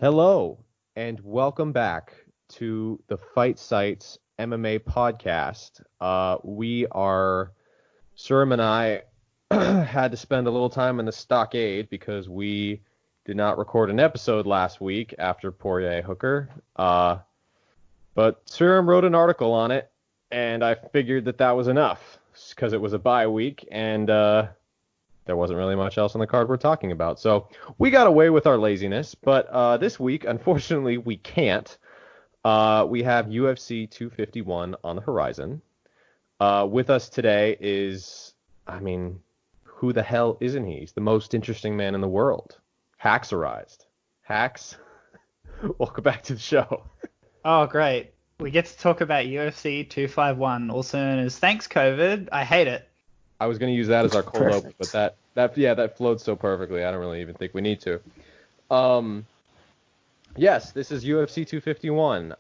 Hello, and welcome back to the Fight Sites MMA podcast. Sriram and I had to spend a little time in the stockade because we did not record an episode last week after Poirier Hooker. But Sriram wrote an article on it, and I figured that was enough because it was a bye week, and there wasn't really much else on the card we're talking about. So we got away with our laziness, but this week, unfortunately, we can't. We have UFC 251 on the horizon. With us today is, who the hell isn't he? He's the most interesting man in the world. Haxxorized. Hax, welcome back to the show. Oh, great. We get to talk about UFC 251, also known as Thanks COVID. I hate it. I was going to use that as our cold open, but that flowed so perfectly. I don't really even think we need to. Yes, this is UFC 251.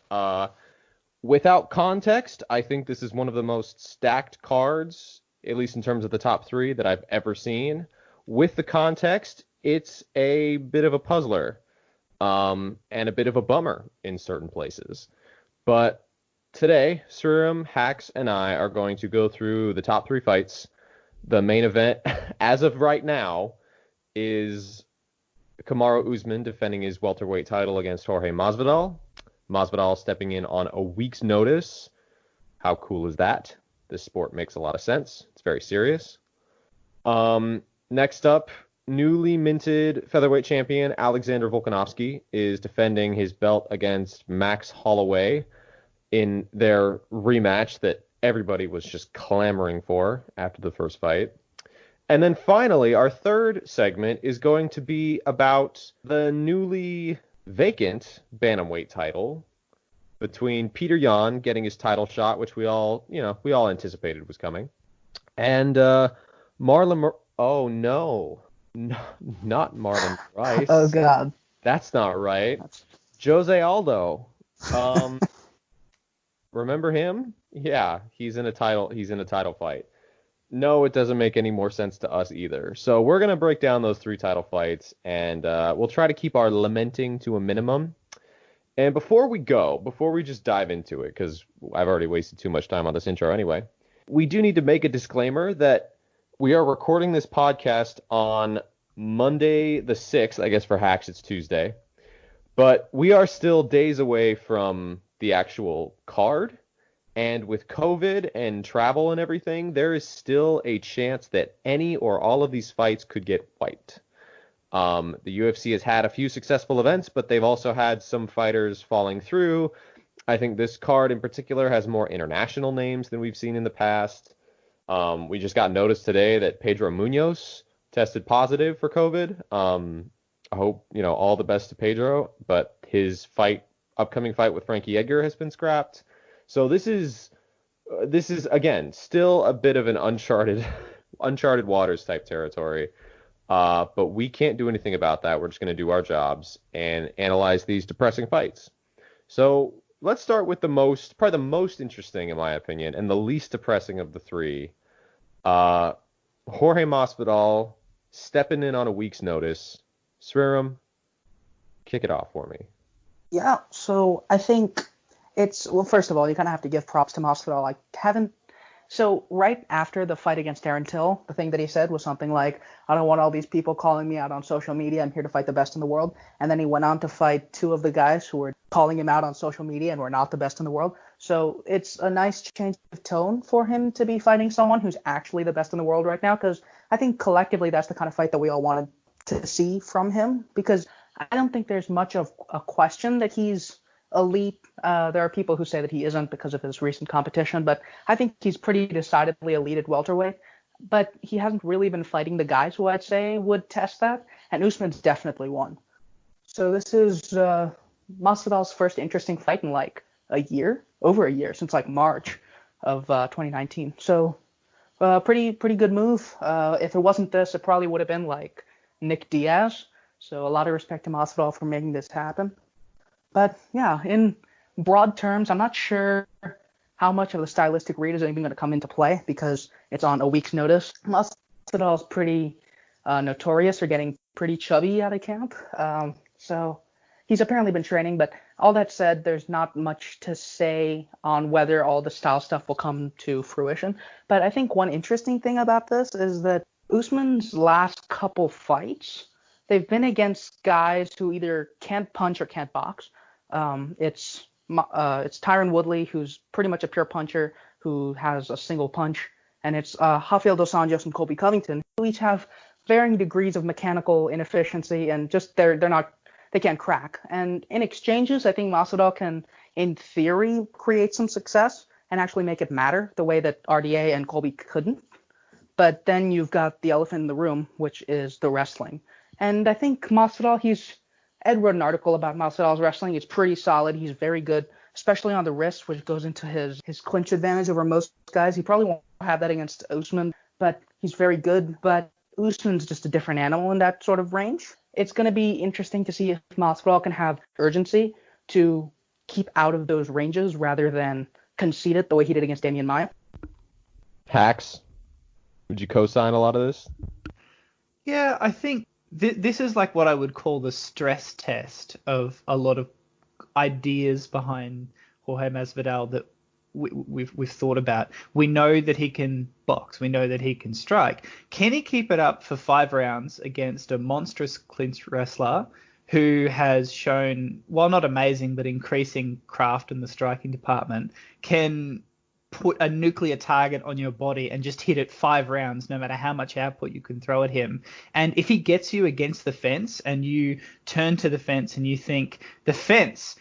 Without context, I think this is one of the most stacked cards, at least in terms of the top three, that I've ever seen. With the context, it's a bit of a puzzler, and a bit of a bummer in certain places. But today, Sriram, Hax, and I are going to go through the top three fights. The main event, as of right now, is Kamaru Usman defending his welterweight title against Jorge Masvidal. Masvidal stepping in on a week's notice. How cool is that? This sport makes a lot of sense. It's very serious. Next up, newly minted featherweight champion Alexander Volkanovski is defending his belt against Max Holloway in their rematch that everybody was just clamoring for after the first fight. And then finally, our third segment is going to be about the newly vacant bantamweight title between Peter Yan getting his title shot, which we all anticipated was coming, and Marlon. Oh no, not Marlon Rice. Oh God, that's not right. Jose Aldo. Remember him? Yeah, he's in a title fight. No, it doesn't make any more sense to us either. So we're going to break down those three title fights, and we'll try to keep our lamenting to a minimum. And before we just dive into it, because I've already wasted too much time on this intro anyway, we do need to make a disclaimer that we are recording this podcast on Monday the 6th. I guess for Hacks it's Tuesday. But we are still days away from the actual card. And with COVID and travel and everything, there is still a chance that any or all of these fights could get wiped. The UFC has had a few successful events, but they've also had some fighters falling through. I think this card in particular has more international names than we've seen in the past. We just got notice today that Pedro Munoz tested positive for COVID. I hope, all the best to Pedro, but his upcoming fight with Frankie Edgar has been scrapped. So this is again still a bit of an uncharted waters type territory, but we can't do anything about that. We're just going to do our jobs and analyze these depressing fights. So let's start with probably the most interesting in my opinion, and the least depressing of the three. Jorge Masvidal stepping in on a week's notice. Sriram, kick it off for me. Yeah, so I think first of all, you kind of have to give props to Masvidal. So right after the fight against Darren Till, the thing that he said was something like, I don't want all these people calling me out on social media. I'm here to fight the best in the world. And then he went on to fight two of the guys who were calling him out on social media and were not the best in the world. So it's a nice change of tone for him to be fighting someone who's actually the best in the world right now, because I think collectively that's the kind of fight that we all wanted to see from him, because I don't think there's much of a question that he's elite. There are people who say that he isn't because of his recent competition, but I think he's pretty decidedly elite at welterweight. But he hasn't really been fighting the guys who I'd say would test that, and Usman's definitely one. So this is Masvidal's first interesting fight in over a year, since March of 2019. So pretty good move. If it wasn't this, it probably would have been Nick Diaz. So a lot of respect to Masvidal for making this happen. But yeah, in broad terms, I'm not sure how much of the stylistic read is even going to come into play because it's on a week's notice. Masvidal's pretty notorious for getting pretty chubby out of camp. So he's apparently been training. But all that said, there's not much to say on whether all the style stuff will come to fruition. But I think one interesting thing about this is that Usman's last couple fights, they've been against guys who either can't punch or can't box. It's Tyron Woodley, who's pretty much a pure puncher who has a single punch, and it's Rafael dos Anjos and Colby Covington, who each have varying degrees of mechanical inefficiency and just they can't crack. And in exchanges, I think Masvidal can, in theory, create some success and actually make it matter the way that RDA and Colby couldn't. But then you've got the elephant in the room, which is the wrestling. And I think Masvidal, Ed wrote an article about Masvidal's wrestling. It's pretty solid. He's very good, especially on the wrist, which goes into his clinch advantage over most guys. He probably won't have that against Usman, but he's very good. But Usman's just a different animal in that sort of range. It's going to be interesting to see if Masvidal can have urgency to keep out of those ranges rather than concede it the way he did against Damian Maia. Hax, would you co-sign a lot of this? Yeah, I think this is like what I would call the stress test of a lot of ideas behind Jorge Masvidal that we've thought about. We know that he can box. We know that he can strike. Can he keep it up for 5 rounds against a monstrous clinch wrestler who has shown, while not amazing, but increasing craft in the striking department, can put a nuclear target on your body and just hit it 5 rounds, no matter how much output you can throw at him? And if he gets you against the fence and you turn to the fence and you think, the fence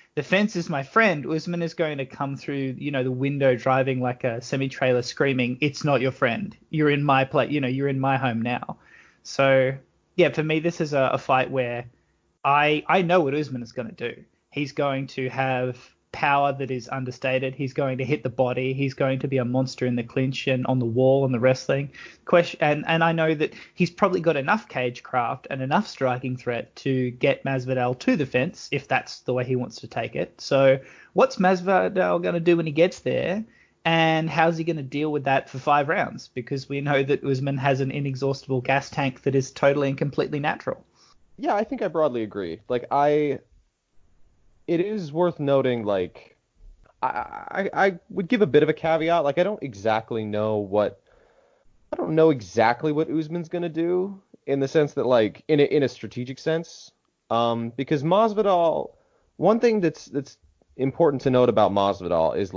is my friend, Usman is going to come through, the window driving like a semi-trailer screaming, it's not your friend. You're in my place, you're in my home now. So, yeah, for me, this is a fight where I know what Usman is going to do. He's going to have power that is understated. He's going to hit the body. He's going to be a monster in the clinch and on the wall and the wrestling. And I know that he's probably got enough cage craft and enough striking threat to get Masvidal to the fence if that's the way he wants to take it. So what's Masvidal going to do when he gets there? And how's he going to deal with that for 5 rounds? Because we know that Usman has an inexhaustible gas tank that is totally and completely natural. Yeah, I think I broadly agree. It is worth noting, I would give a bit of a caveat. I don't know exactly what Usman's gonna do in the sense that, in a strategic sense, because Masvidal. One thing that's important to note about Masvidal is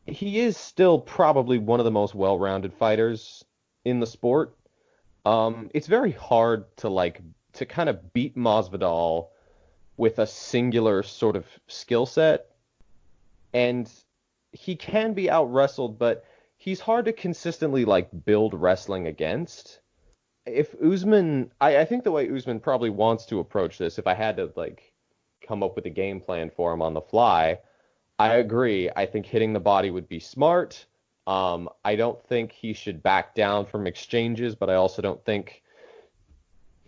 he is still probably one of the most well-rounded fighters in the sport. It's very hard to kind of beat Masvidal with a singular sort of skill set, and he can be out-wrestled, but he's hard to consistently build wrestling against. If Usman, I think the way Usman probably wants to approach this, if I had to come up with a game plan for him on the fly, I agree. I think hitting the body would be smart. I don't think he should back down from exchanges, but I also don't think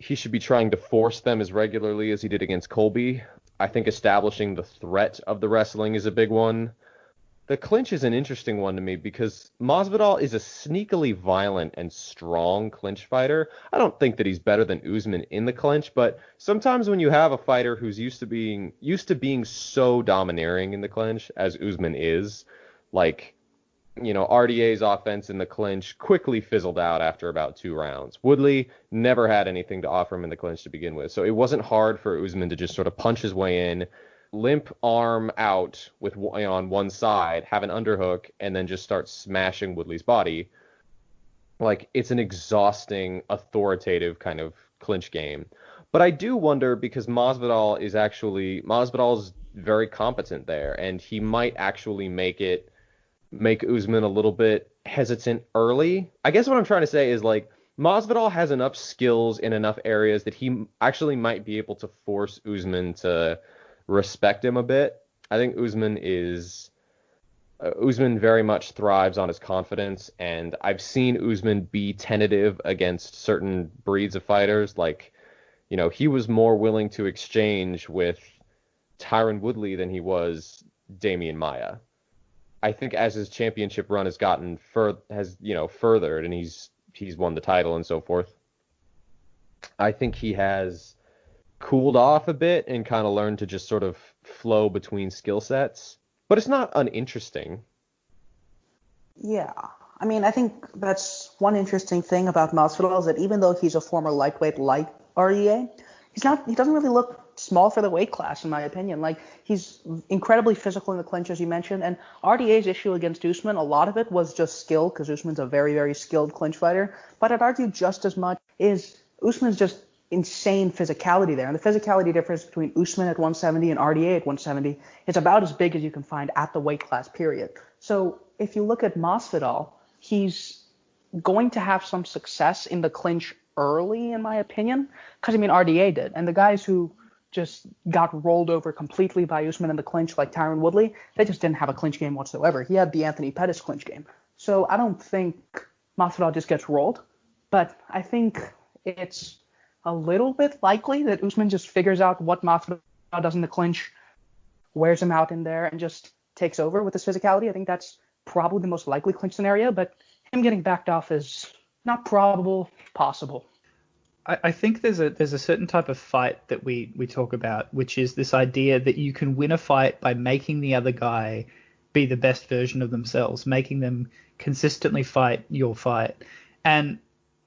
he should be trying to force them as regularly as he did against Colby. I think establishing the threat of the wrestling is a big one. The clinch is an interesting one to me because Masvidal is a sneakily violent and strong clinch fighter. I don't think that he's better than Usman in the clinch, but sometimes when you have a fighter who's used to being so domineering in the clinch as Usman is, RDA's offense in the clinch quickly fizzled out after about 2 rounds. Woodley never had anything to offer him in the clinch to begin with, so it wasn't hard for Usman to just sort of punch his way in, limp arm out with on one side, have an underhook, and then just start smashing Woodley's body. It's an exhausting, authoritative kind of clinch game. But I do wonder, because Masvidal is very competent there, and he might actually make Usman a little bit hesitant early. I guess what I'm trying to say is Masvidal has enough skills in enough areas that he actually might be able to force Usman to respect him a bit. I think Usman very much thrives on his confidence, and I've seen Usman be tentative against certain breeds of fighters. He was more willing to exchange with Tyron Woodley than he was Damian Maia. I think as his championship run has gotten furthered, and he's won the title and so forth, I think he has cooled off a bit and kind of learned to just sort of flow between skill sets. But it's not uninteresting. Yeah. I mean, I think that's one interesting thing about Masvidal is that even though he's a former lightweight like RDA, he doesn't really look small for the weight class, in my opinion. Like, he's incredibly physical in the clinch, as you mentioned, and RDA's issue against Usman, a lot of it was just skill, because Usman's a very, very skilled clinch fighter. But I'd argue just as much is Usman's just insane physicality there. And the physicality difference between Usman at 170 and RDA at 170 is about as big as you can find at the weight class, period. So if you look at Masvidal, he's going to have some success in the clinch early, in my opinion, because, I mean, RDA did. And the guys who just got rolled over completely by Usman in the clinch, like Tyron Woodley, they just didn't have a clinch game whatsoever. He had the Anthony Pettis clinch game. So I don't think Masvidal just gets rolled, but I think it's a little bit likely that Usman just figures out what Masvidal does in the clinch, wears him out in there, and just takes over with his physicality. I think that's probably the most likely clinch scenario, but him getting backed off is not probable, possible. I think there's a certain type of fight that we talk about, which is this idea that you can win a fight by making the other guy be the best version of themselves, making them consistently fight your fight. And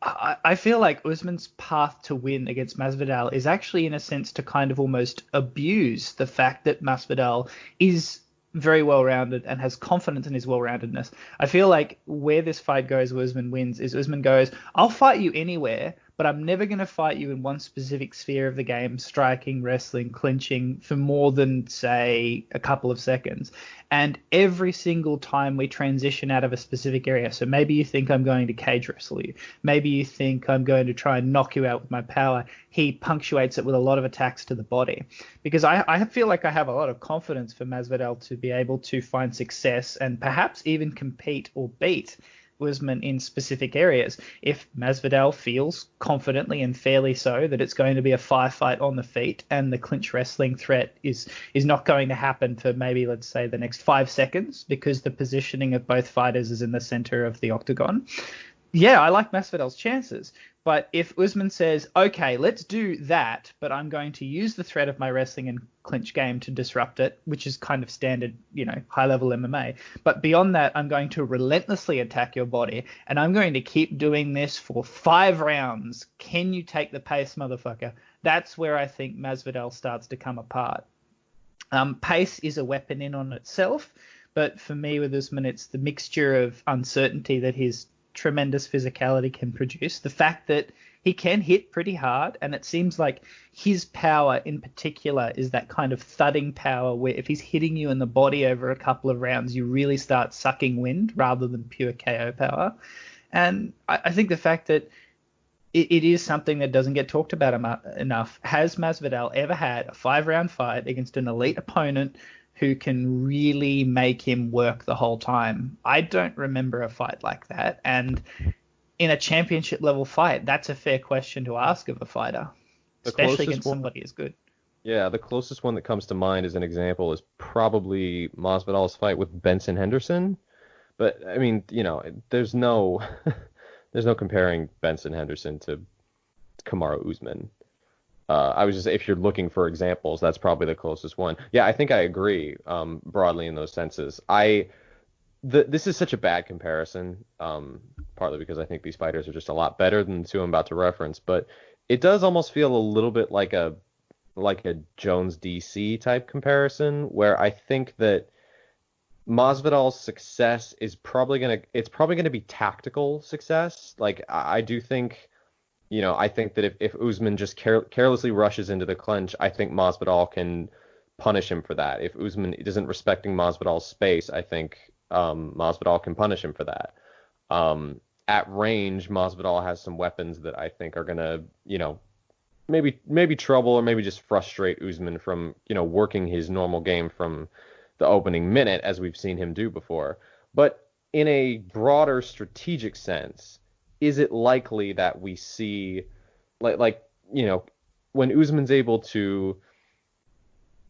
I feel like Usman's path to win against Masvidal is actually, in a sense, to kind of almost abuse the fact that Masvidal is very well-rounded and has confidence in his well-roundedness. I feel like where this fight goes where Usman wins is Usman goes, I'll fight you anywhere, but I'm never going to fight you in one specific sphere of the game, striking, wrestling, clinching, for more than, say, a couple of seconds. And every single time we transition out of a specific area, so maybe you think I'm going to cage wrestle you, maybe you think I'm going to try and knock you out with my power, he punctuates it with a lot of attacks to the body. Because I feel like I have a lot of confidence for Masvidal to be able to find success and perhaps even compete or beat Usman in specific areas. If Masvidal feels confidently and fairly so that it's going to be a firefight on the feet and the clinch wrestling threat is not going to happen for maybe, let's say, the next 5 seconds because the positioning of both fighters is in the center of the octagon, yeah, I like Masvidal's chances. But if Usman says, okay, let's do that, but I'm going to use the threat of my wrestling and clinch game to disrupt it, which is kind of standard, high-level MMA. But beyond that, I'm going to relentlessly attack your body, and I'm going to keep doing this for 5 rounds. Can you take the pace, motherfucker? That's where I think Masvidal starts to come apart. Pace is a weapon in on itself, but for me with Usman, it's the mixture of uncertainty that his tremendous physicality can produce, the fact that he can hit pretty hard, and it seems like his power in particular is that kind of thudding power where if he's hitting you in the body over a couple of rounds, you really start sucking wind rather than pure KO power. And I think the fact that it is something that doesn't get talked about enough. Has Masvidal ever had a 5-round fight against an elite opponent who can really make him work the whole time? I don't remember a fight like that. And in a championship level fight, that's a fair question to ask of a fighter, especially against somebody as good. Yeah, the closest one that comes to mind as an example is probably Masvidal's fight with Benson Henderson. But I mean, there's no comparing Benson Henderson to Kamaru Usman. I was just, if you're looking for examples, that's probably the closest one. Yeah, I think I agree broadly in those senses. This is such a bad comparison, partly because I think these fighters are just a lot better than the two I'm about to reference, but it does almost feel a little bit like a Jones DC type comparison, where I think that Masvidal's success is probably gonna be tactical success. Like I do think. I think that if Usman just carelessly rushes into the clinch, I think Masvidal can punish him for that. If Usman isn't respecting Masvidal's space, I think Masvidal can punish him for that. At range, Masvidal has some weapons that I think are gonna, maybe trouble or maybe just frustrate Usman from, working his normal game from the opening minute, as we've seen him do before. But in a broader strategic sense, is it likely that we see, when Usman's able to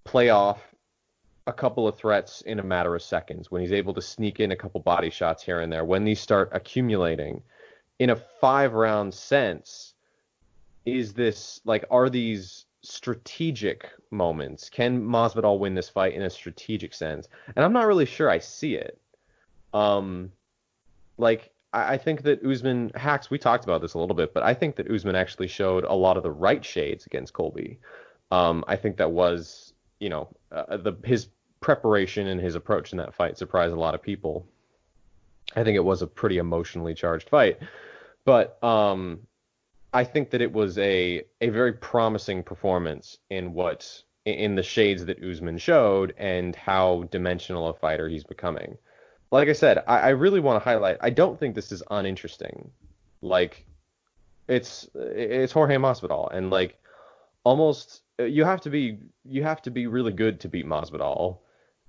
play off a couple of threats in a matter of seconds, when he's able to sneak in a couple body shots here and there, when these start accumulating in a 5-round sense, are these strategic moments. Can Masvidal win this fight in a strategic sense? And I'm not really sure I see it. I think that Usman, Hacks, we talked about this a little bit, but I think that Usman actually showed a lot of the right shades against Colby. I think that was, his preparation and his approach in that fight surprised a lot of people. I think it was a pretty emotionally charged fight, but I think that it was a very promising performance in the shades that Usman showed and how dimensional a fighter he's becoming. Like I said, I really want to highlight, I don't think this is uninteresting. Like, it's Jorge Masvidal, and like almost you have to be really good to beat Masvidal.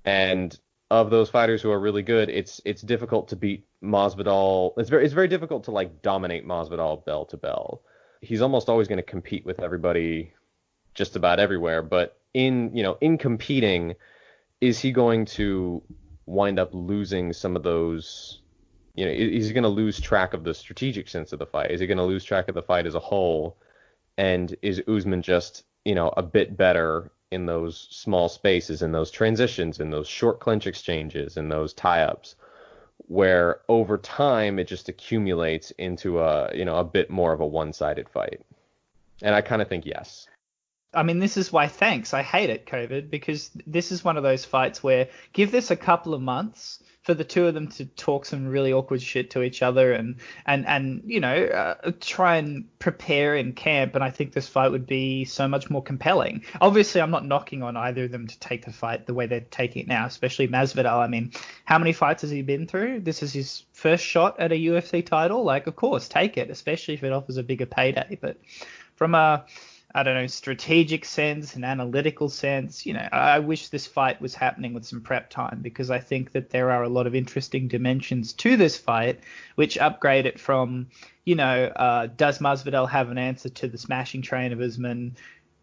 And of those fighters who are really good, it's difficult to beat Masvidal. It's very difficult to like dominate Masvidal bell to bell. He's almost always going to compete with everybody just about everywhere, but in competing, is he going to wind up losing some of those, is he going to lose track of the strategic sense of the fight? Is he going to lose track of the fight as a whole? And is Usman just, a bit better in those small spaces, in those transitions, in those short clinch exchanges, in those tie-ups, where over time it just accumulates into a bit more of a one-sided fight? And I kind of think yes. I mean, this is why I hate it, COVID, because this is one of those fights where give this a couple of months for the two of them to talk some really awkward shit to each other and try and prepare in camp, and I think this fight would be so much more compelling. Obviously, I'm not knocking on either of them to take the fight the way they're taking it now, especially Masvidal. I mean, how many fights has he been through? This is his first shot at a UFC title. Like, of course, take it, especially if it offers a bigger payday. But from a strategic sense, an analytical sense, I wish this fight was happening with some prep time, because I think that there are a lot of interesting dimensions to this fight, which upgrade it from, does Masvidal have an answer to the smashing train of Usman?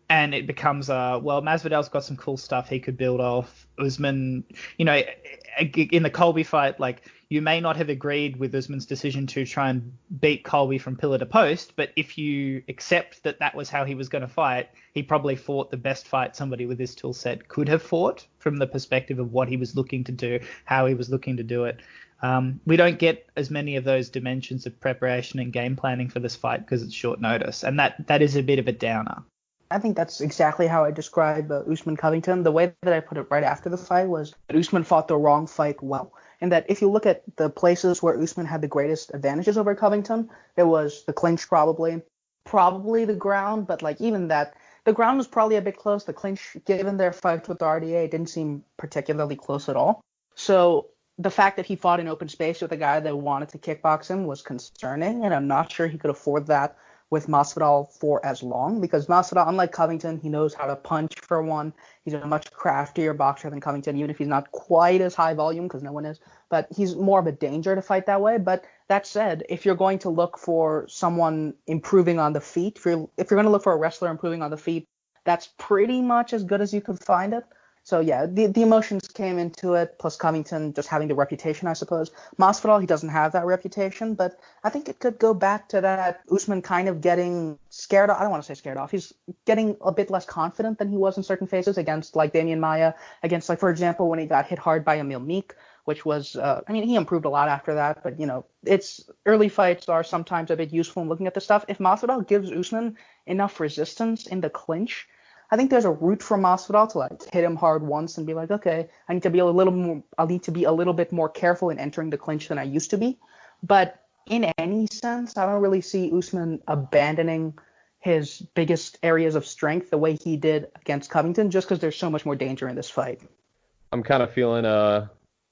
And it becomes, Masvidal's got some cool stuff he could build off. Usman, in the Colby fight, like, you may not have agreed with Usman's decision to try and beat Colby from pillar to post, but if you accept that that was how he was going to fight, he probably fought the best fight somebody with this tool set could have fought from the perspective of what he was looking to do, how he was looking to do it. We don't get as many of those dimensions of preparation and game planning for this fight because it's short notice, and that is a bit of a downer. I think that's exactly how I describe Usman Covington. The way that I put it right after the fight was that Usman fought the wrong fight well. And that if you look at the places where Usman had the greatest advantages over Covington, it was the clinch probably the ground, but like even that, the ground was probably a bit close. The clinch, given their fight with the RDA, didn't seem particularly close at all. So the fact that he fought in open space with a guy that wanted to kickbox him was concerning, and I'm not sure he could afford that with Masvidal for as long, because Masvidal, unlike Covington, he knows how to punch for one. He's a much craftier boxer than Covington, even if he's not quite as high volume, because no one is. But he's more of a danger to fight that way. But that said, if you're going to look for someone improving on the feet, if you're going to look for a wrestler improving on the feet, that's pretty much as good as you could find it. So yeah, the emotions came into it, plus Covington just having the reputation, I suppose. Masvidal, he doesn't have that reputation, but I think it could go back to that Usman kind of getting scared off. I don't want to say scared off. He's getting a bit less confident than he was in certain phases against like Damian Maia, against like, for example, when he got hit hard by Emil Meek, which was, he improved a lot after that, but it's early fights are sometimes a bit useful in looking at this stuff. If Masvidal gives Usman enough resistance in the clinch, I think there's a route for Masvidal to like hit him hard once and be like, okay, I need to be a little bit more careful in entering the clinch than I used to be. But in any sense, I don't really see Usman abandoning his biggest areas of strength the way he did against Covington, just because there's so much more danger in this fight. I'm kind of feeling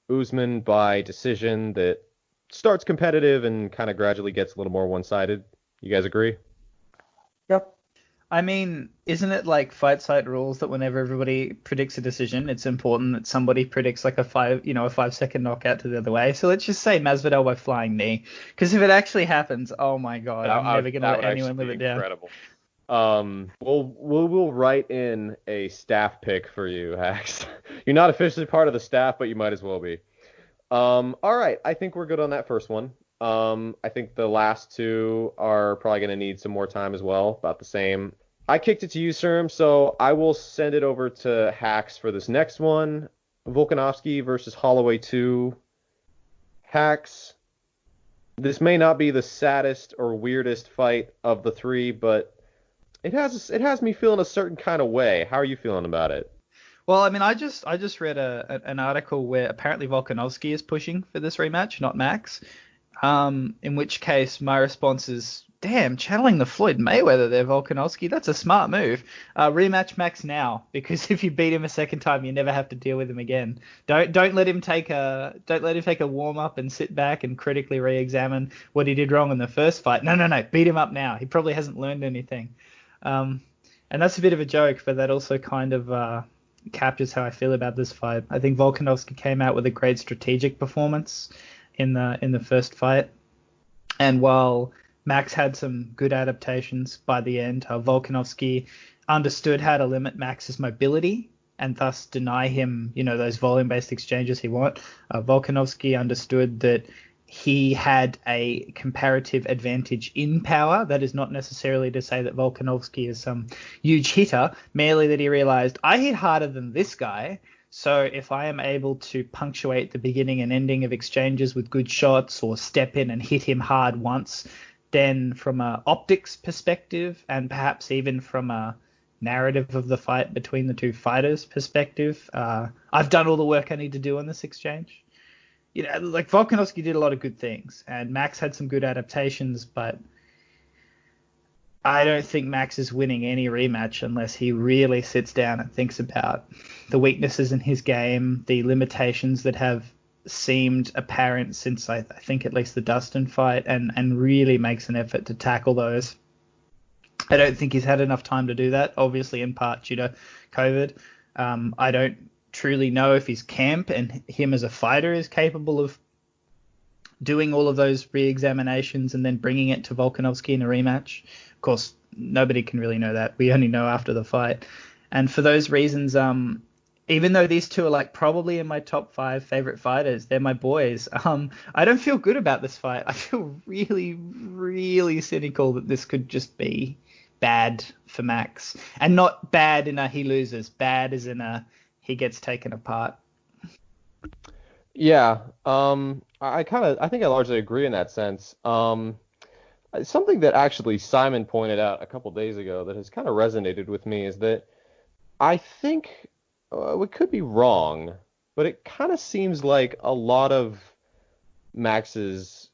Usman by decision that starts competitive and kind of gradually gets a little more one-sided. You guys agree? Yep. I mean, isn't it like fight site rules that whenever everybody predicts a decision, it's important that somebody predicts like a 5-second knockout to the other way? So let's just say Masvidal by flying knee, because if it actually happens, oh my god, I'm never gonna let anyone live it down. Incredible. We'll write in a staff pick for you, Hax. You're not officially part of the staff, but you might as well be. All right, I think we're good on that first one. I think the last two are probably going to need some more time as well, about the same. I kicked it to you, Sriram, so I will send it over to Hacks for this next one. Volkanovski versus Holloway 2. Hacks, this may not be the saddest or weirdest fight of the three, but it has me feeling a certain kind of way. How are you feeling about it? Well, I mean, I just read an article where apparently Volkanovski is pushing for this rematch, not Max. In which case my response is, damn, channeling the Floyd Mayweather there, Volkanovski. That's a smart move. Rematch Max now, because if you beat him a second time, you never have to deal with him again. Don't let him take a warm up and sit back and critically re-examine what he did wrong in the first fight. No, beat him up now. He probably hasn't learned anything. And that's a bit of a joke, but that also kind of captures how I feel about this fight. I think Volkanovski came out with a great strategic performance in the first fight, and while Max had some good adaptations by the end, Volkanovski understood how to limit Max's mobility and thus deny him, those volume-based exchanges he want. Volkanovski understood that he had a comparative advantage in power. That is not necessarily to say that Volkanovski is some huge hitter, merely that he realized, I hit harder than this guy, so if I am able to punctuate the beginning and ending of exchanges with good shots or step in and hit him hard once, then from a optics perspective and perhaps even from a narrative of the fight between the two fighters perspective, I've done all the work I need to do on this exchange. Like Volkanovski did a lot of good things, and Max had some good adaptations, but I don't think Max is winning any rematch unless he really sits down and thinks about the weaknesses in his game, the limitations that have seemed apparent since I think at least the Dustin fight, and really makes an effort to tackle those. I don't think he's had enough time to do that, obviously in part due to COVID. I don't truly know if his camp and him as a fighter is capable of doing all of those re-examinations and then bringing it to Volkanovski in a rematch. Of course, nobody can really know that. We only know after the fight. And for those reasons, even though these two are like probably in my top 5 favorite fighters, they're my boys. I don't feel good about this fight. I feel really, really cynical that this could just be bad for Max, and not bad in a he loses, bad as in a he gets taken apart. Yeah, I think I largely agree in that sense. Something that actually Simon pointed out a couple days ago that has kind of resonated with me is that I think we could be wrong, but it kind of seems like a lot of Max's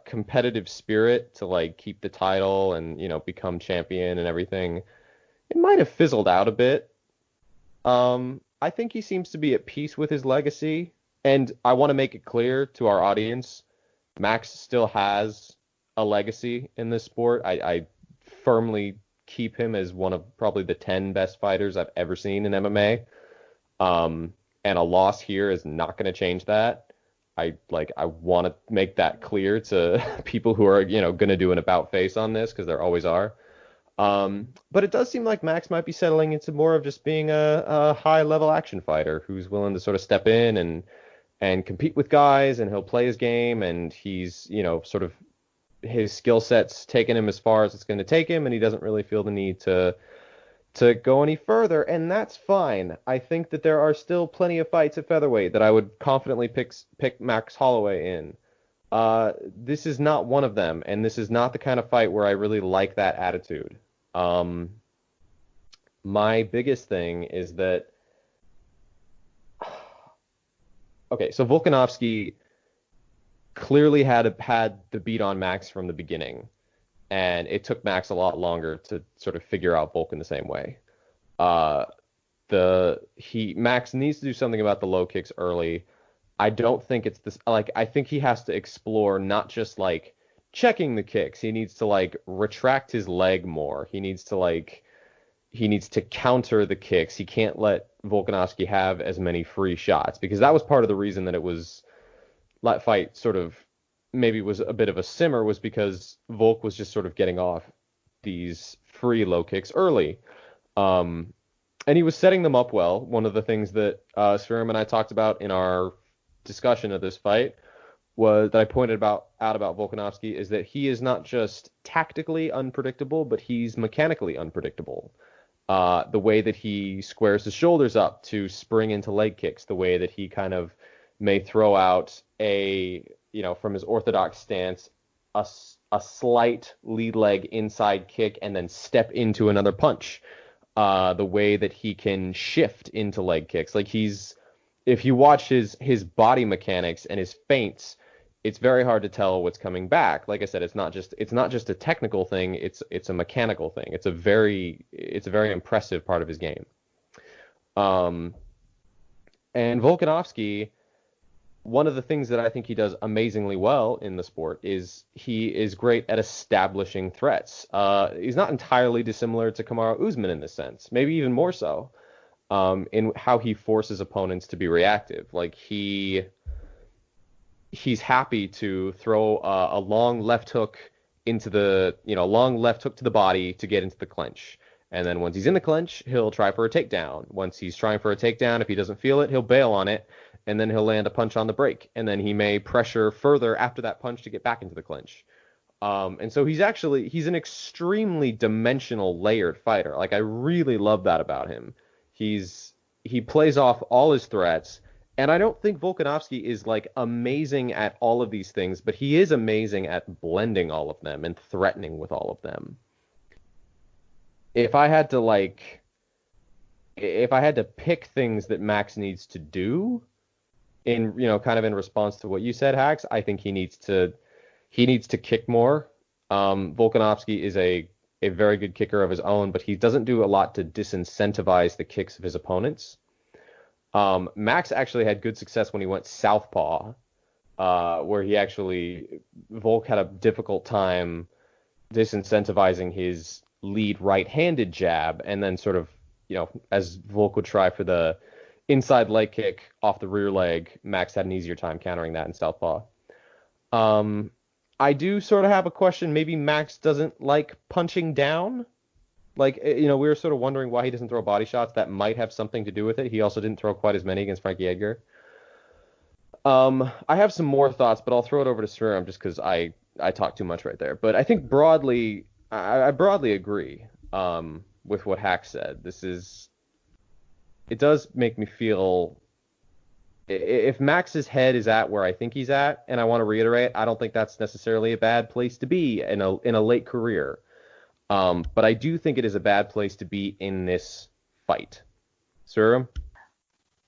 competitive spirit to like keep the title and become champion and everything, it might have fizzled out a bit. I think he seems to be at peace with his legacy, and I want to make it clear to our audience, Max still has a legacy in this sport. I firmly keep him as one of probably the 10 best fighters I've ever seen in MMA. And a loss here is not going to change that. I want to make that clear to people who are, going to do an about face on this, because there always are. But it does seem like Max might be settling into more of just being a high-level action fighter who's willing to sort of step in and compete with guys, and he'll play his game, and he's, sort of his skill set's taken him as far as it's going to take him, and he doesn't really feel the need to go any further, and that's fine. I think that there are still plenty of fights at featherweight that I would confidently pick Max Holloway in. This is not one of them, and this is not the kind of fight where I really like that attitude. My biggest thing is that, okay, so Volkanovski clearly had the beat on Max from the beginning, and it took Max a lot longer to sort of figure out Volk in the same way. Max needs to do something about the low kicks early. I don't think it's this, like, I think he has to explore not just like checking the kicks. He needs to like retract his leg more. He needs to counter the kicks. He can't let Volkanovski have as many free shots, because that was part of the reason that fight sort of maybe was a bit of a simmer, was because Volk was just sort of getting off these free low kicks early. And he was setting them up well. One of the things that Sriram and I talked about in our discussion of this fight was that I pointed out out about Volkanovski is that he is not just tactically unpredictable, but he's mechanically unpredictable. The way that he squares his shoulders up to spring into leg kicks, the way that he kind of may throw out from his orthodox stance, a slight lead leg inside kick and then step into another punch. The way that he can shift into leg kicks. Like if you watch his body mechanics and his feints, it's very hard to tell what's coming back. Like I said, it's not just a technical thing, it's a mechanical thing. It's a very impressive part of his game. And Volkanovski, one of the things that I think he does amazingly well in the sport is he is great at establishing threats. He's not entirely dissimilar to Kamaru Usman in this sense, maybe even more so, in how he forces opponents to be reactive. Like he's happy to throw a long left hook into the to the body to get into the clinch. And then once he's in the clinch, he'll try for a takedown. Once he's trying for a takedown, if he doesn't feel it, he'll bail on it, and then he'll land a punch on the break. And then he may pressure further after that punch to get back into the clinch. And so he's an extremely dimensional, layered fighter. Like, I really love that about him. He plays off all his threats, and I don't think Volkanovski is like amazing at all of these things, but he is amazing at blending all of them and threatening with all of them. If I had to pick things that Max needs to do in, kind of in response to what you said, Hax, I think he needs to kick more. Volkanovski is a very good kicker of his own, but he doesn't do a lot to disincentivize the kicks of his opponents. Max actually had good success when he went southpaw, where Volk had a difficult time disincentivizing his lead right-handed jab, and then sort of, as Volk would try for the inside leg kick off the rear leg, Max had an easier time countering that in southpaw. I do sort of have a question. Maybe Max doesn't like punching down. Like, we were sort of wondering why he doesn't throw body shots. That might have something to do with it. He also didn't throw quite as many against Frankie Edgar. I have some more thoughts, but I'll throw it over to Sriram just because I talked too much right there. But I think I broadly agree with what Hack said. It does make me feel, if Max's head is at where I think he's at, and I want to reiterate, I don't think that's necessarily a bad place to be in a late career. But I do think it is a bad place to be in this fight. Sriram?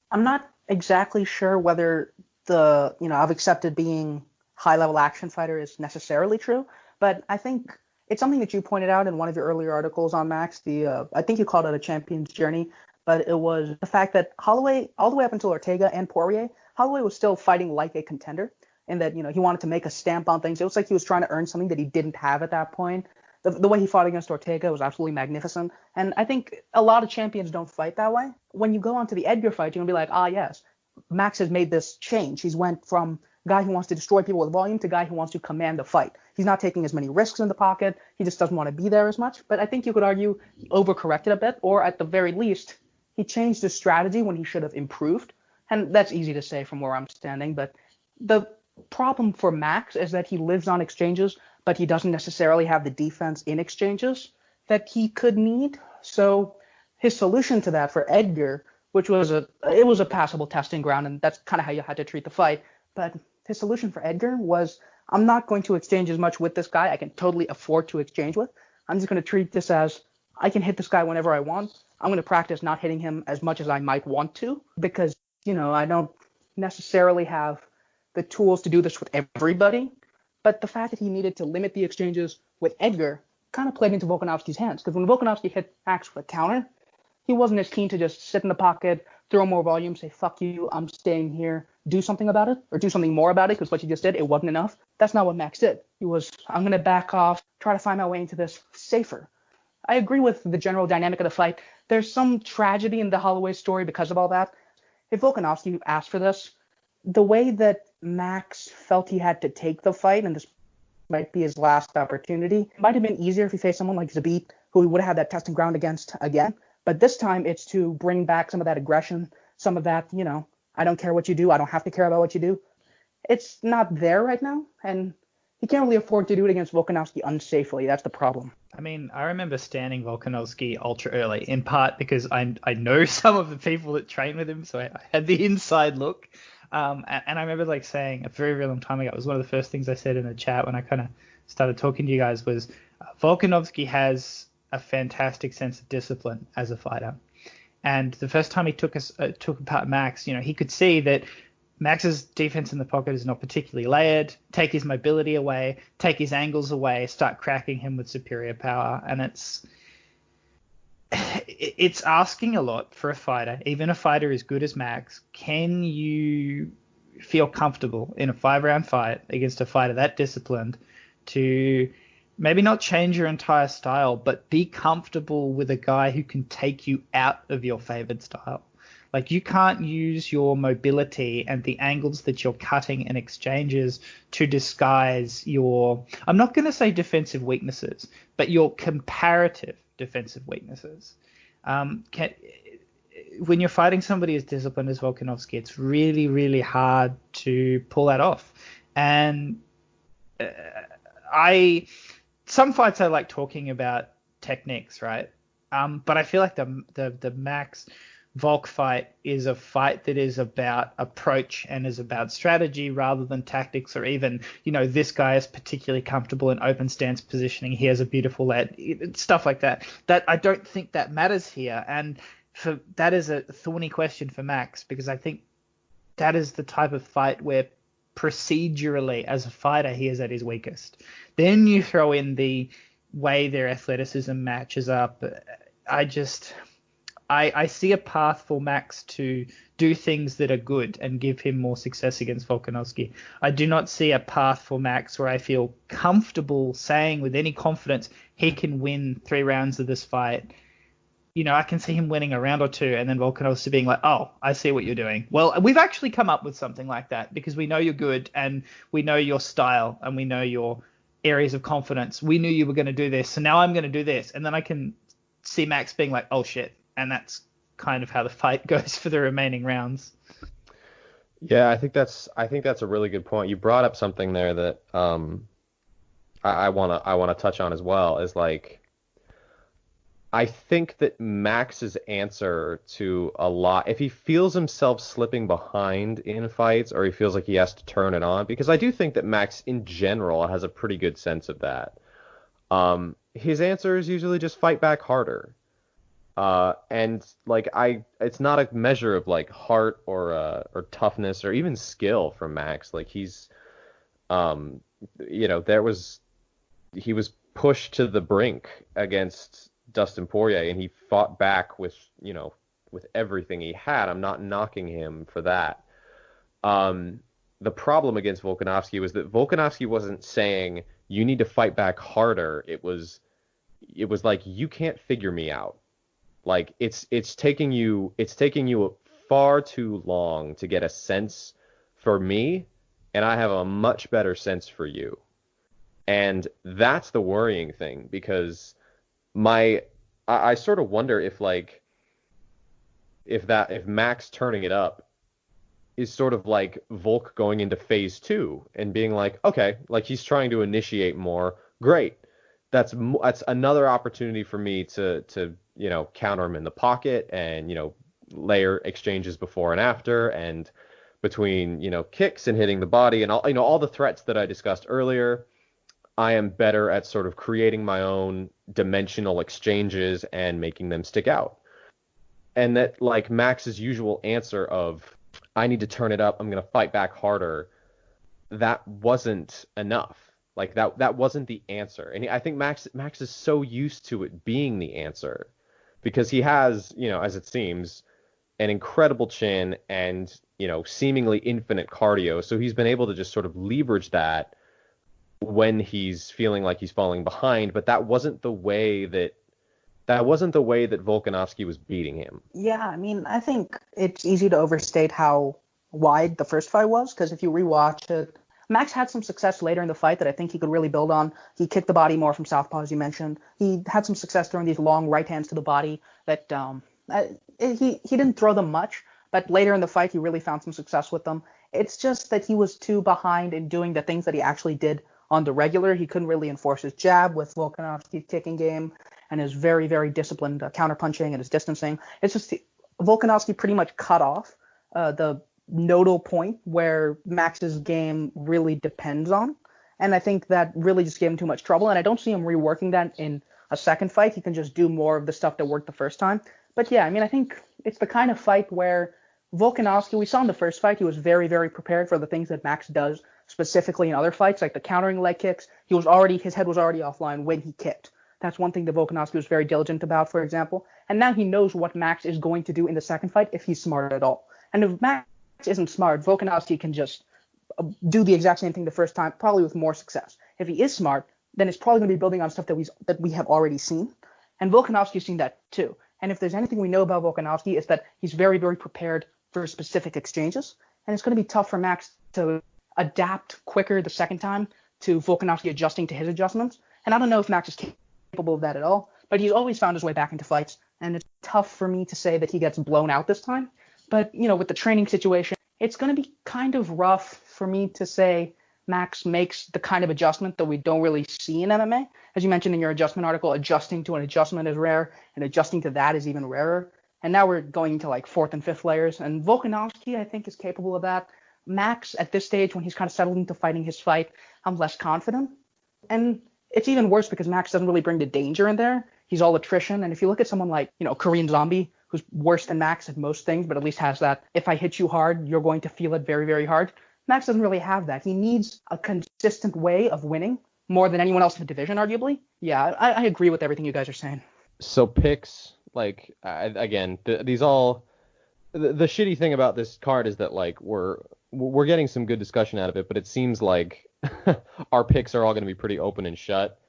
I'm not exactly sure whether I've accepted being high-level action fighter is necessarily true, but I think it's something that you pointed out in one of your earlier articles on Max. I think you called it a champion's journey, but it was the fact that Holloway, all the way up until Ortega and Poirier, Holloway was still fighting like a contender, in that he wanted to make a stamp on things. It was like he was trying to earn something that he didn't have at that point. The way he fought against Ortega was absolutely magnificent, and I think a lot of champions don't fight that way. When you go on to the Edgar fight, you're gonna be like, yes, Max has made this change. He's went from guy who wants to destroy people with volume to guy who wants to command the fight. He's not taking as many risks in the pocket. He just doesn't want to be there as much. But I think you could argue he overcorrected a bit, or at the very least, he changed his strategy when he should have improved. And that's easy to say from where I'm standing. But the problem for Max is that he lives on exchanges, but he doesn't necessarily have the defense in exchanges that he could need. So his solution to that for Edgar, which was a passable testing ground, and that's kind of how you had to treat the fight. But his solution for Edgar was, I'm not going to exchange as much with this guy I can totally afford to exchange with. I'm just going to treat this as I can hit this guy whenever I want. I'm going to practice not hitting him as much as I might want to, because, I don't necessarily have the tools to do this with everybody. But the fact that he needed to limit the exchanges with Edgar kind of played into Volkanovski's hands, because when Volkanovski hit Max with a counter, he wasn't as keen to just sit in the pocket, throw more volume, say, fuck you, I'm staying here, do something about it, or do something more about it, because what you just did, it wasn't enough. That's not what Max did. He was, I'm going to back off, try to find my way into this safer. I agree with the general dynamic of the fight. There's some tragedy in the Holloway story because of all that. If Volkanovski asked for this, the way that Max felt he had to take the fight, and this might be his last opportunity, it might have been easier if he faced someone like Zabit, who he would have had that testing ground against again. But this time it's to bring back some of that aggression, some of that, I don't care what you do, I don't have to care about what you do. It's not there right now, and he can't really afford to do it against Volkanovski unsafely. That's the problem. I mean, I remember standing Volkanovski ultra early, in part because I know some of the people that train with him, so I had the inside look. And I remember like saying a very, very long time ago, it was one of the first things I said in the chat when I kind of started talking to you guys was Volkanovski has a fantastic sense of discipline as a fighter. And the first time he took apart Max, he could see that Max's defense in the pocket is not particularly layered. Take his mobility away, take his angles away, start cracking him with superior power, and it's asking a lot for a fighter, even a fighter as good as Max. Can you feel comfortable in a 5-round fight against a fighter that disciplined to maybe not change your entire style, but be comfortable with a guy who can take you out of your favored style? Like, you can't use your mobility and the angles that you're cutting and exchanges to disguise your, I'm not going to say defensive weaknesses, but your comparative defensive weaknesses. When you're fighting somebody as disciplined as Volkanovski, it's really, really hard to pull that off. And some fights I like talking about techniques, right? But I feel like the Max Volk fight is a fight that is about approach and is about strategy rather than tactics, or even, this guy is particularly comfortable in open stance positioning. He has a beautiful lead, stuff like that. That I don't think that matters here. And that is a thorny question for Max, because I think that is the type of fight where procedurally as a fighter, he is at his weakest. Then you throw in the way their athleticism matches up. I see a path for Max to do things that are good and give him more success against Volkanovski. I do not see a path for Max where I feel comfortable saying with any confidence he can win 3 rounds of this fight. I can see him winning a round or 2 and then Volkanovski being like, oh, I see what you're doing. Well, we've actually come up with something like that because we know you're good and we know your style and we know your areas of confidence. We knew you were going to do this, so now I'm going to do this. And then I can see Max being like, oh, shit. And that's kind of how the fight goes for the remaining rounds. Yeah, I think that's a really good point. You brought up something there that I wanna touch on as well. Is like, I think that Max's answer to a lot, if he feels himself slipping behind in fights or he feels like he has to turn it on, because I do think that Max in general has a pretty good sense of that. His answer is usually just fight back harder. And like it's not a measure of like heart or toughness or even skill from Max. Like he was pushed to the brink against Dustin Poirier and he fought back with everything he had. I'm not knocking him for that. The problem against Volkanovski was that Volkanovski wasn't saying you need to fight back harder. It was like, you can't figure me out. Like it's taking you far too long to get a sense for me, and I have a much better sense for you. And that's the worrying thing, because I sort of wonder if Max turning it up is sort of like Volk going into phase 2 and being like, okay, like he's trying to initiate more. Great. That's another opportunity for me to counter him in the pocket and, layer exchanges before and after and between, kicks and hitting the body and all the threats that I discussed earlier. I am better at sort of creating my own dimensional exchanges and making them stick out. And that, like, Max's usual answer of, I need to turn it up, I'm going to fight back harder, that wasn't enough. Like, that wasn't the answer. And I think Max is so used to it being the answer because he has, as it seems, an incredible chin and, seemingly infinite cardio. So he's been able to just sort of leverage that when he's feeling like he's falling behind. But that wasn't the way that Volkanovski was beating him. Yeah, I mean, I think it's easy to overstate how wide the first fight was, because if you rewatch it, Max had some success later in the fight that I think he could really build on. He kicked the body more from southpaw, as you mentioned. He had some success throwing these long right hands to the body that he didn't throw them much, but later in the fight he really found some success with them. It's just that he was too behind in doing the things that he actually did on the regular. He couldn't really enforce his jab with Volkanovski's kicking game and his very, very disciplined counterpunching and his distancing. It's just Volkanovski pretty much cut off the nodal point where Max's game really depends on. And I think that really just gave him too much trouble. And I don't see him reworking that in a second fight. He can just do more of the stuff that worked the first time. But yeah, I mean, I think it's the kind of fight where Volkanovski, we saw in the first fight, he was very, very prepared for the things that Max does specifically in other fights, like the countering leg kicks. His head was already offline when he kicked. That's one thing that Volkanovski was very diligent about, for example. And now he knows what Max is going to do in the second fight if he's smart at all. And if Max isn't smart, Volkanovski can just do the exact same thing the first time, probably with more success. If he is smart, then it's probably going to be building on stuff that we have already seen. And Volkanovski's seen that too. And if there's anything we know about Volkanovski, it's that he's very, very prepared for specific exchanges. And it's going to be tough for Max to adapt quicker the second time to Volkanovski adjusting to his adjustments. And I don't know if Max is capable of that at all, but he's always found his way back into fights. And it's tough for me to say that he gets blown out this time. But, with the training situation, it's going to be kind of rough for me to say Max makes the kind of adjustment that we don't really see in MMA. As you mentioned in your adjustment article, adjusting to an adjustment is rare, and adjusting to that is even rarer. And now we're going into like fourth and fifth layers, and Volkanovski, I think, is capable of that. Max, at this stage, when he's kind of settled into fighting his fight, I'm less confident. And it's even worse because Max doesn't really bring the danger in there. He's all attrition. And if you look at someone like, Korean Zombie, who's worse than Max at most things, but at least has that, if I hit you hard, you're going to feel it very, very hard. Max doesn't really have that. He needs a consistent way of winning more than anyone else in the division, arguably. Yeah, I agree with everything you guys are saying. So picks, again, these all... The shitty thing about this card is that, we're getting some good discussion out of it, but it seems like our picks are all going to be pretty open and shut.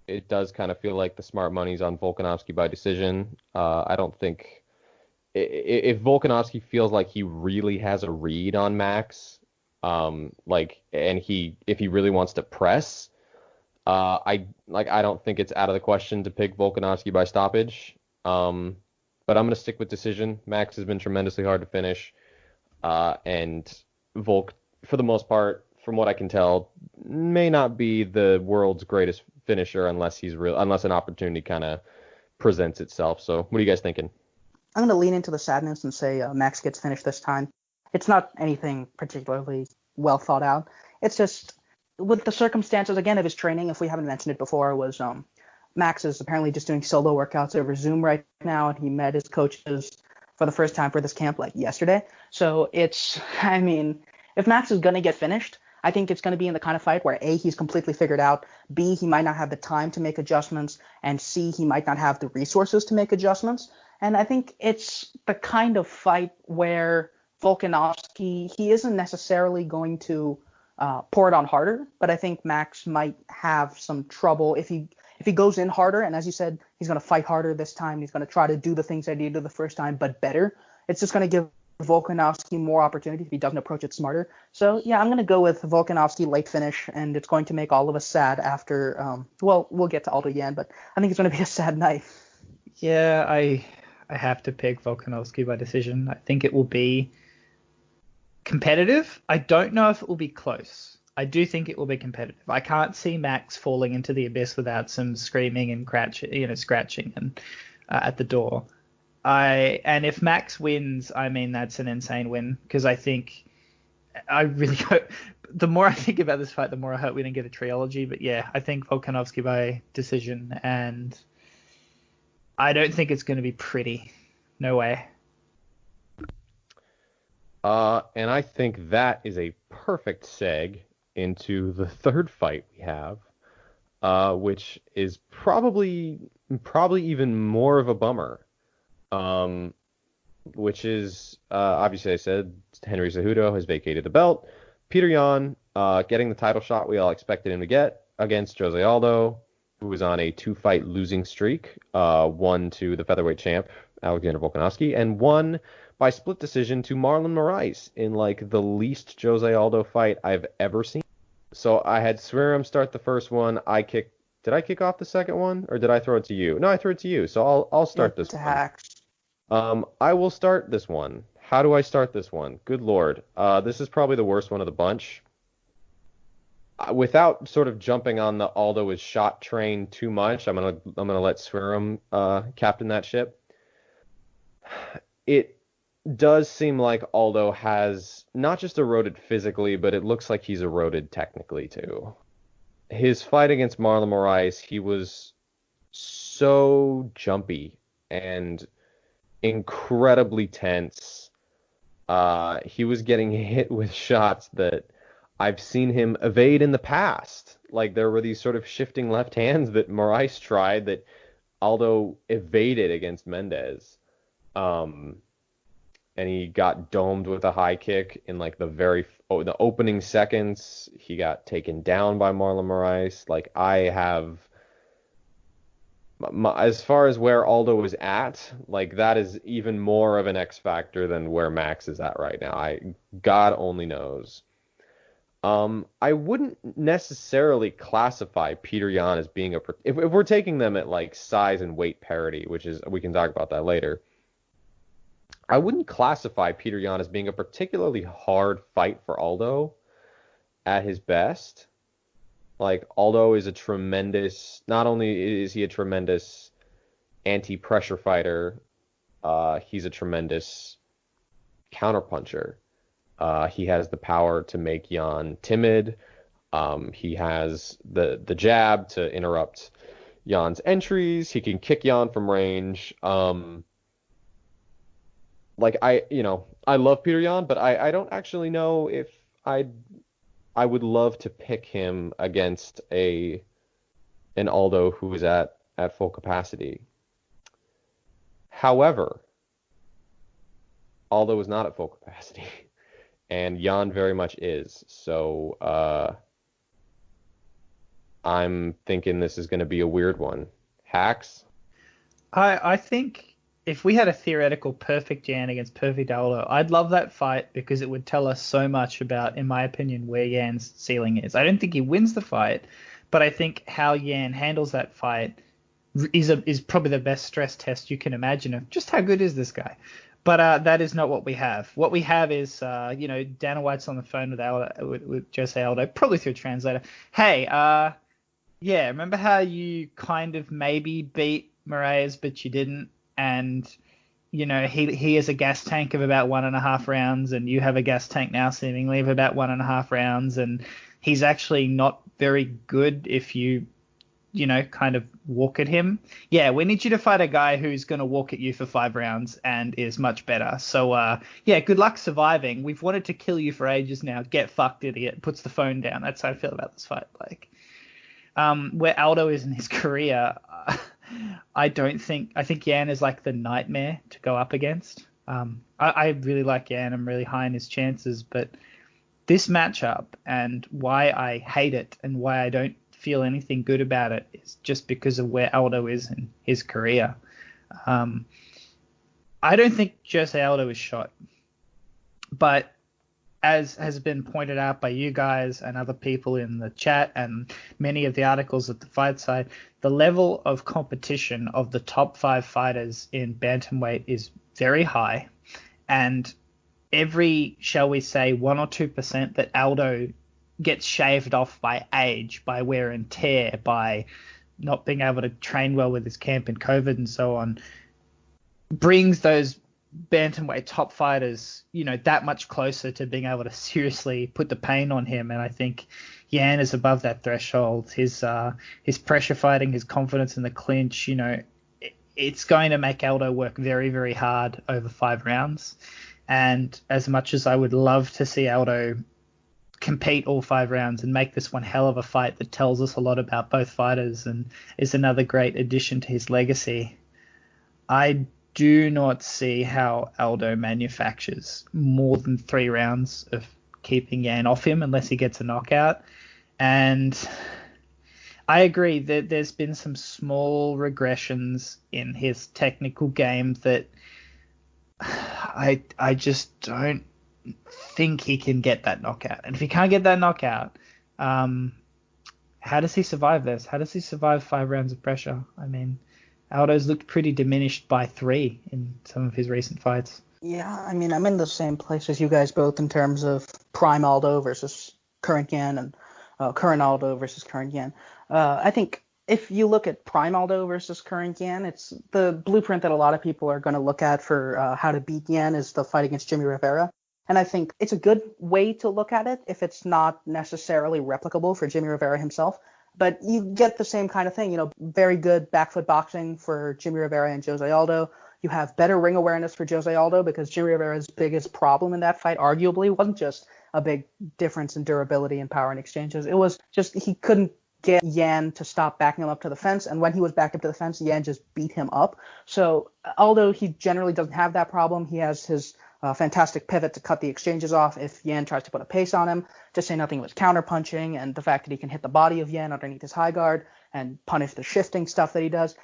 It does kind of feel like the smart money's on Volkanovski by decision. I don't think... If Volkanovski feels like he really has a read on Max, and if he really wants to press, I don't think it's out of the question to pick Volkanovski by stoppage. But I'm going to stick with decision. Max has been tremendously hard to finish. And Volk, for the most part, from what I can tell, may not be the world's greatest finisher unless an opportunity kind of presents itself. So what are you guys thinking? I'm going to lean into the sadness and say Max gets finished this time. It's not anything particularly well thought out. It's just with the circumstances, again, of his training, if we haven't mentioned it before, was Max is apparently just doing solo workouts over Zoom right now, and he met his coaches for the first time for this camp yesterday. So if Max is going to get finished, I think it's going to be in the kind of fight where A, he's completely figured out, B, he might not have the time to make adjustments, and C, he might not have the resources to make adjustments. And I think it's the kind of fight where Volkanovski, he isn't necessarily going to pour it on harder, but I think Max might have some trouble if he goes in harder, and as you said, he's going to fight harder this time. He's going to try to do the things that he did the first time, but better. It's just going to give Volkanovski more opportunity if he doesn't approach it smarter. So, yeah, I'm going to go with Volkanovski late finish, and it's going to make all of us sad after, we'll get to Aldo again, but I think it's going to be a sad night. Yeah, I have to pick Volkanovski by decision. I think it will be competitive. I don't know if it will be close. I do think it will be competitive. I can't see Max falling into the abyss without some screaming and scratching and at the door. And if Max wins, that's an insane win, because I think I really hope. The more I think about this fight, the more I hope we don't get a trilogy. But yeah, I think Volkanovski by decision, and I don't think it's going to be pretty. No way. And I think that is a perfect seg into the third fight we have, which is probably even more of a bummer. Which is, obviously I said, Henry Cejudo has vacated the belt. Peter Yan getting the title shot we all expected him to get against Jose Aldo, who was on a 2-fight losing streak, one to the featherweight champ, Alexander Volkanovski, and one by split decision to Marlon Moraes in the least Jose Aldo fight I've ever seen. So I had Sriram start the first one. Did I kick off the second one, or did I throw it to you? No, I threw it to you. So I'll start this one. I will start this one. How do I start this one? Good Lord. This is probably the worst one of the bunch. without sort of jumping on the Aldo is shot train too much, I'm gonna let Sriram captain that ship. It does seem like Aldo has not just eroded physically, but it looks like he's eroded technically too. His fight against Marlon Moraes, he was so jumpy and incredibly tense. He was getting hit with shots that I've seen him evade in the past. Like there were these sort of shifting left hands that Moraes tried that Aldo evaded against Mendez. And he got domed with a high kick in like the opening seconds. He got taken down by Marlon Moraes. Like I have, as far as where Aldo is at, like that is even more of an X factor than where Max is at right now. God only knows. I wouldn't necessarily classify Peter Yan as being if we're taking them at like size and weight parity, which is we can talk about that later. I wouldn't classify Peter Yan as being a particularly hard fight for Aldo at his best. Like Aldo is not only is he a tremendous anti-pressure fighter, he's a tremendous counterpuncher. He has the power to make Yan timid. He has the jab to interrupt Yan's entries. He can kick Yan from range. Like I love Peter Yan, but I don't actually know if I would love to pick him against an Aldo who is at full capacity. However, Aldo is not at full capacity, and Yan very much is. So I'm thinking this is going to be a weird one. Hax? I think if we had a theoretical perfect Yan against perfect Aldo, I'd love that fight because it would tell us so much about, in my opinion, where Yan's ceiling is. I don't think he wins the fight, but I think how Yan handles that fight is probably the best stress test you can imagine of just how good is this guy. But that is not what we have. What we have is, Dana White's on the phone with Jose Aldo, probably through a translator. Hey, remember how you kind of maybe beat Moraes, but you didn't? And, he has a gas tank of about 1.5 rounds, and you have a gas tank now seemingly of about 1.5 rounds, and he's actually not very good if you, kind of walk at him. Yeah, we need you to fight a guy who's going to walk at you for 5 rounds and is much better. So, good luck surviving. We've wanted to kill you for ages now. Get fucked, idiot. Puts the phone down. That's how I feel about this fight. Like, where Aldo is in his career, I think Yan is like the nightmare to go up against. I really like Yan. I'm really high in his chances, but this matchup and why I hate it and why I don't feel anything good about it is just because of where Aldo is in his career. I don't think Jose Aldo is shot, but as has been pointed out by you guys and other people in the chat and many of the articles at the fight site, the level of competition of the top 5 fighters in bantamweight is very high. And every, shall we say, 1 or 2% that Aldo gets shaved off by age, by wear and tear, by not being able to train well with his camp and COVID and so on, brings those bantamweight top fighters, that much closer to being able to seriously put the pain on him. And I think Yan is above that threshold. His pressure fighting, his confidence in the clinch, it's going to make Aldo work very, very hard over 5 rounds. And as much as I would love to see Aldo compete all 5 rounds and make this one hell of a fight that tells us a lot about both fighters and is another great addition to his legacy, I do not see how Aldo manufactures more than 3 rounds of keeping Yan off him unless he gets a knockout. And I agree that there's been some small regressions in his technical game that I just don't think he can get that knockout. And if he can't get that knockout, how does he survive this? How does he survive 5 rounds of pressure? I mean, Aldo's looked pretty diminished by 3 in some of his recent fights. Yeah, I mean, I'm in the same place as you guys both in terms of prime Aldo versus current Yan. And current Aldo versus current Yan. I think if you look at Prime Aldo versus current Yan, it's the blueprint that a lot of people are going to look at for how to beat Yan is the fight against Jimmy Rivera. And I think it's a good way to look at it if it's not necessarily replicable for Jimmy Rivera himself. But you get the same kind of thing, very good back foot boxing for Jimmy Rivera and Jose Aldo. You have better ring awareness for Jose Aldo because Jimmy Rivera's biggest problem in that fight arguably wasn't just a big difference in durability and power and exchanges. It was just he couldn't get Yan to stop backing him up to the fence. And when he was backed up to the fence, Yan just beat him up. So although he generally doesn't have that problem, he has his fantastic pivot to cut the exchanges off if Yan tries to put a pace on him, to say nothing of his counterpunching and the fact that he can hit the body of Yan underneath his high guard and punish the shifting stuff that he does.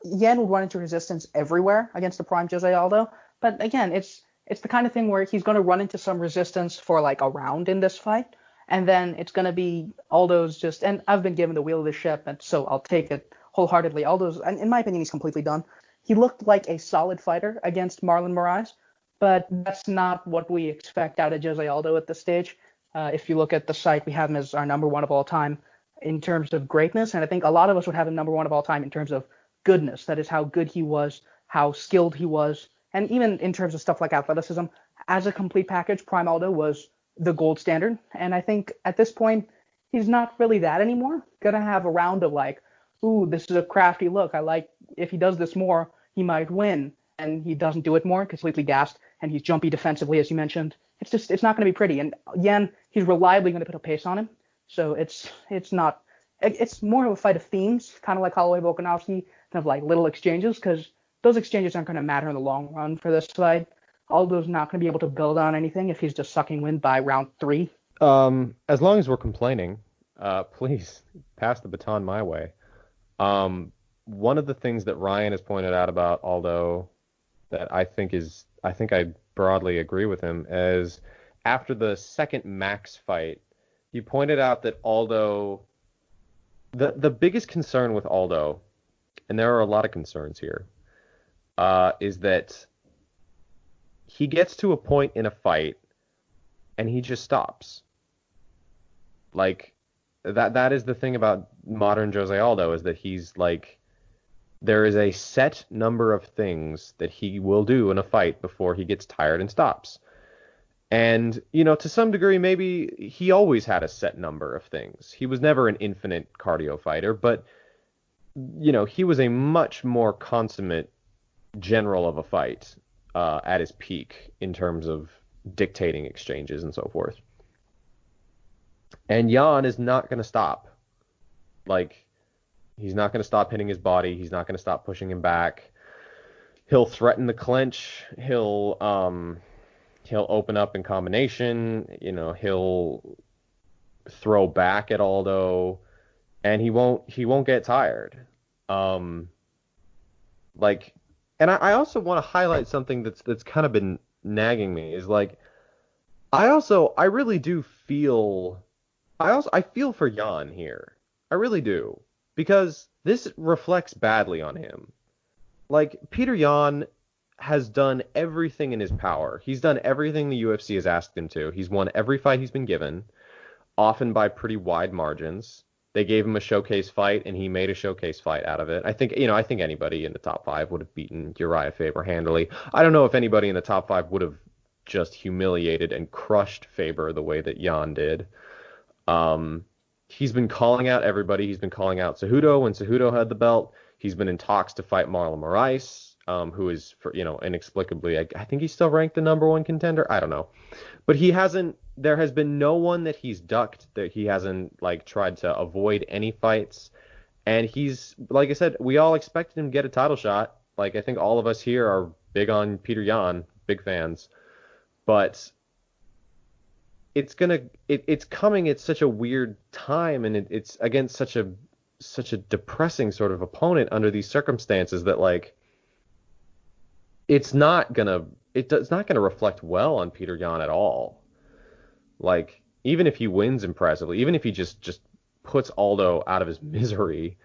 Yan would run into resistance everywhere against the prime Jose Aldo. But again, it's the kind of thing where he's going to run into some resistance for like a round in this fight. And then it's going to be Aldo's just, and I've been given the wheel of the ship, and so I'll take it wholeheartedly. Aldo's, in my opinion, he's completely done. He looked like a solid fighter against Marlon Moraes, but that's not what we expect out of Jose Aldo at this stage. If you look at the site, we have him as our number one of all time in terms of greatness, and I think a lot of us would have him number one of all time in terms of goodness. That is how good he was, how skilled he was, and even in terms of stuff like athleticism. As a complete package, Prime Aldo was the gold standard, and I think at this point, he's not really that anymore. Gonna have a round of like, ooh, this is a crafty look. I like, if he does this more, he might win. And he doesn't do it more, completely gassed, and he's jumpy defensively, as you mentioned. It's not going to be pretty. And Yan, he's reliably going to put a pace on him. So it's more of a fight of themes, kind of like Holloway Volkanovski, kind of like little exchanges, because those exchanges aren't going to matter in the long run for this fight. Aldo's not going to be able to build on anything if he's just sucking wind by round 3. As long as we're complaining, please pass the baton my way. One of the things that Ryan has pointed out about Aldo that I think I broadly agree with him is after the second Max fight, he pointed out that Aldo, the biggest concern with Aldo, and there are a lot of concerns here, is that he gets to a point in a fight and he just stops. Like that is the thing about modern Jose Aldo, is that he's like, there is a set number of things that he will do in a fight before he gets tired and stops. And, to some degree, maybe he always had a set number of things. He was never an infinite cardio fighter, but, he was a much more consummate general of a fight at his peak in terms of dictating exchanges and so forth. And Yan is not going to stop. Like, he's not going to stop hitting his body. He's not going to stop pushing him back. He'll threaten the clinch. He'll open up in combination. He'll throw back at Aldo, and he won't get tired. And I also want to highlight something that's kind of been nagging me, is like, I really do feel, I feel for Yan here. I really do. Because this reflects badly on him. Like, Peter Yan has done everything in his power. He's done everything the UFC has asked him to. He's won every fight he's been given, often by pretty wide margins. They gave him a showcase fight, and he made a showcase fight out of it. I think anybody in the top 5 would have beaten Uriah Faber handily. I don't know if anybody in the top 5 would have just humiliated and crushed Faber the way that Yan did. He's been calling out everybody. He's been calling out Cejudo when Cejudo had the belt. He's been in talks to fight Marlon Moraes, who is, inexplicably, I think he's still ranked the number 1 contender. I don't know. But there has been no one that he's ducked, that he hasn't, tried to avoid any fights. And he's, like I said, we all expected him to get a title shot. I think all of us here are big on Peter Yan, big fans. But it's coming at such a weird time, and it's against such a depressing sort of opponent under these circumstances that it's not gonna reflect well on Peter Yan at all. Even if he wins impressively, even if he just puts Aldo out of his misery,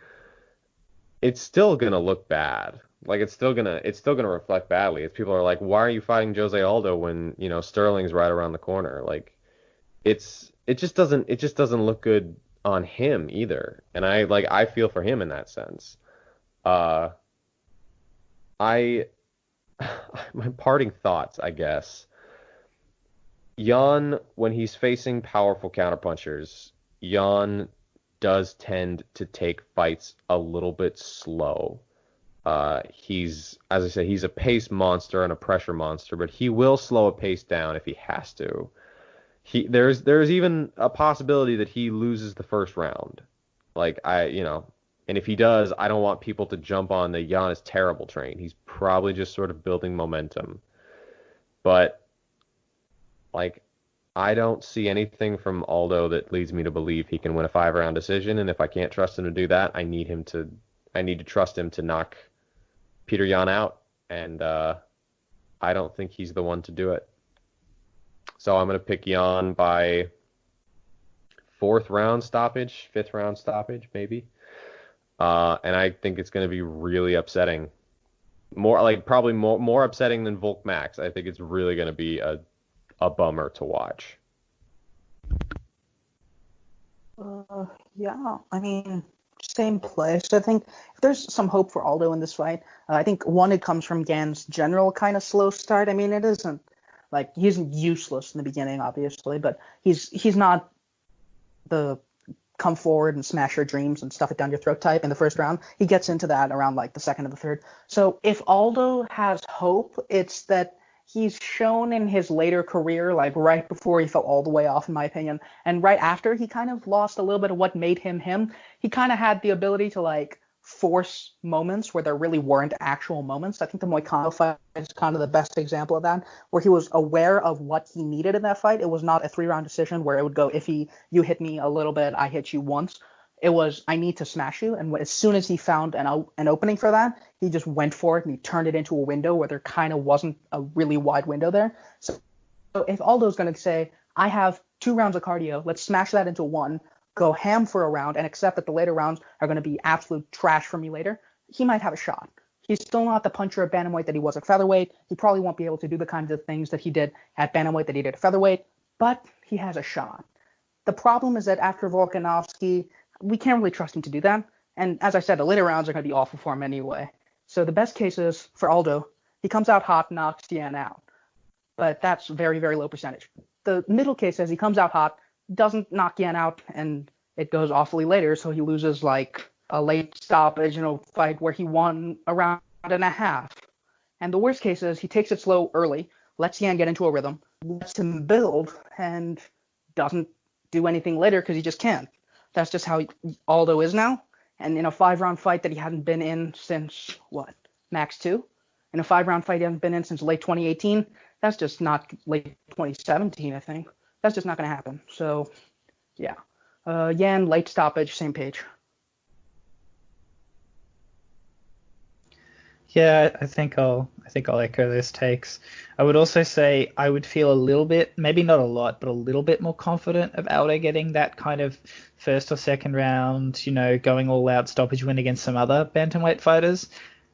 it's still gonna look bad. It's still gonna reflect badly. It's people are like, why are you fighting Jose Aldo when Sterling's right around the corner? It's it just doesn't look good on him either. And I feel for him in that sense. Uh, I my parting thoughts, I guess. Jan, when he's facing powerful counterpunchers, Jan does tend to take fights a little bit slow. As I said, he's a pace monster and a pressure monster, but he will slow a pace down if he has to. There's even a possibility that he loses the first round. And if he does, I don't want people to jump on the Jan is terrible train. He's probably just sort of building momentum. But like, I don't see anything from Aldo that leads me to believe he can win a 5 round decision. And if I can't trust him to do that, I need to trust him to knock Peter Yan out. And I don't think he's the one to do it. So I'm going to pick Yan by 4th round stoppage, 5th round stoppage, maybe. And I think it's going to be really upsetting. Probably more upsetting than Volk Max. I think it's really going to be a bummer to watch. Yeah, I mean, same place. I think if there's some hope for Aldo in this fight, I think one, it comes from Gan's general kind of slow start. I mean, it isn't like he isn't useless in the beginning, obviously, but he's not the come forward and smash your dreams and stuff it down your throat type in the first round. He gets into that around like the second or the third. So if Aldo has hope, it's that he's shown in his later career, like right before he fell all the way off, in my opinion, and right after he kind of lost a little bit of what made him him. He kind of had the ability to like force moments where there really weren't actual moments. I think the Moicano fight is kind of the best example of that, where he was aware of what he needed in that fight. It was not a 3 round decision where it would go, if you hit me a little bit, I hit you once. It was, I need to smash you. And as soon as he found an opening for that, he just went for it and he turned it into a window where there kind of wasn't a really wide window there. So if Aldo's going to say, I have 2 rounds of cardio, let's smash that into one, go ham for a round, and accept that the later rounds are going to be absolute trash for me later, he might have a shot. He's still not the puncher at bantamweight that he was at featherweight. He probably won't be able to do the kinds of things that he did at bantamweight that he did at featherweight, but he has a shot. The problem is that after Volkanovski, we can't really trust him to do that. And as I said, the later rounds are going to be awful for him anyway. So the best case is for Aldo, he comes out hot, knocks Yan out. But that's very, very low percentage. The middle case is he comes out hot, doesn't knock Yan out, and it goes awfully later, so he loses like a late stoppage in a fight where he won a round and a half. And the worst case is he takes it slow early, lets Yan get into a rhythm, lets him build, and doesn't do anything later because he just can't. That's just how Aldo is now. And in a 5 round fight that he hadn't been in since, Max 2? In a 5 round fight he hasn't been in since late 2018, that's just not late 2017, I think. That's just not going to happen. So, yeah. Yan, late stoppage, same page. Yeah, I think I'll echo those takes. I would also say I would feel a little bit, maybe not a lot, but a little bit more confident of Aldo getting that kind of first or second round, going all out stoppage win against some other bantamweight fighters.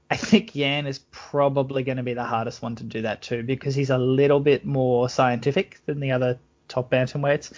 I think Yan is probably going to be the hardest one to do that too, because he's a little bit more scientific than the other top bantamweights.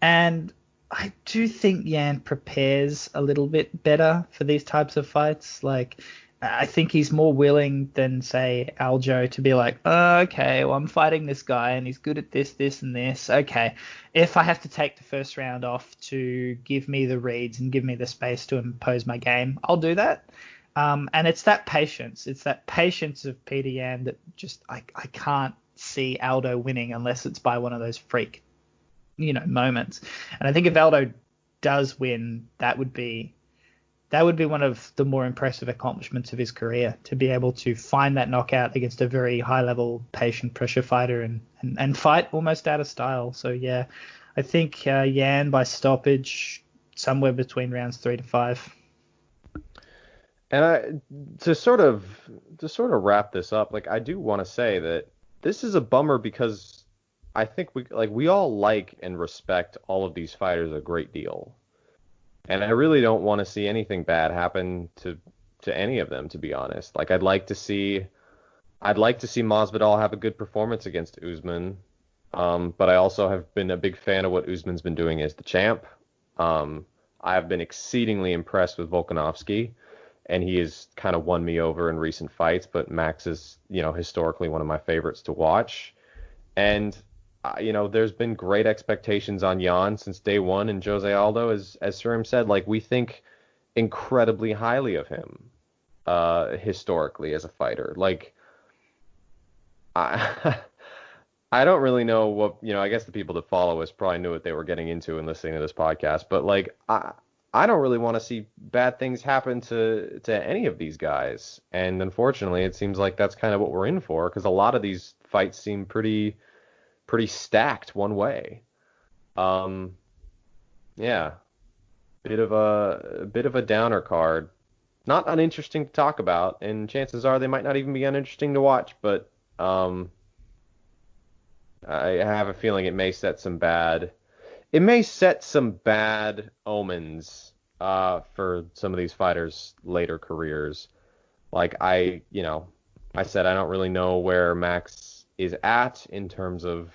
And I do think Yan prepares a little bit better for these types of fights. Like, I think he's more willing than, say, Aljo to be like, okay, well, I'm fighting this guy and he's good at this, this, and this. Okay, if I have to take the first round off to give me the reads and give me the space to impose my game, I'll do that. And it's that patience. It's that patience of Peter Yan that just I can't see Aldo winning unless it's by one of those freak, moments. And I think if Aldo does win, that would be one of the more impressive accomplishments of his career, to be able to find that knockout against a very high-level, patient pressure fighter and fight almost out of style. So, yeah, I think Yan by stoppage, somewhere between rounds 3 to 5. And to sort of wrap this up, I do want to say that this is a bummer because I think we all like and respect all of these fighters a great deal. And I really don't want to see anything bad happen to any of them, to be honest. I'd like to see Masvidal have a good performance against Usman. But I also have been a big fan of what Usman's been doing as the champ. I have been exceedingly impressed with Volkanovski, and he has kind of won me over in recent fights. But Max is, historically one of my favorites to watch. And there's been great expectations on Jan since day one, and Jose Aldo, as Sriram said, like we think incredibly highly of him, historically as a fighter. Like I I don't really know what, I guess the people that follow us probably knew what they were getting into in listening to this podcast, but like I don't really want to see bad things happen to any of these guys. And unfortunately, it seems like that's kind of what we're in for, because a lot of these fights seem pretty stacked one way. Um, yeah, bit of a downer card. Not uninteresting to talk about, and chances are they might not even be uninteresting to watch, but I have a feeling it may set some bad omens for some of these fighters' later careers. Like I said, I don't really know where Max is at in terms of,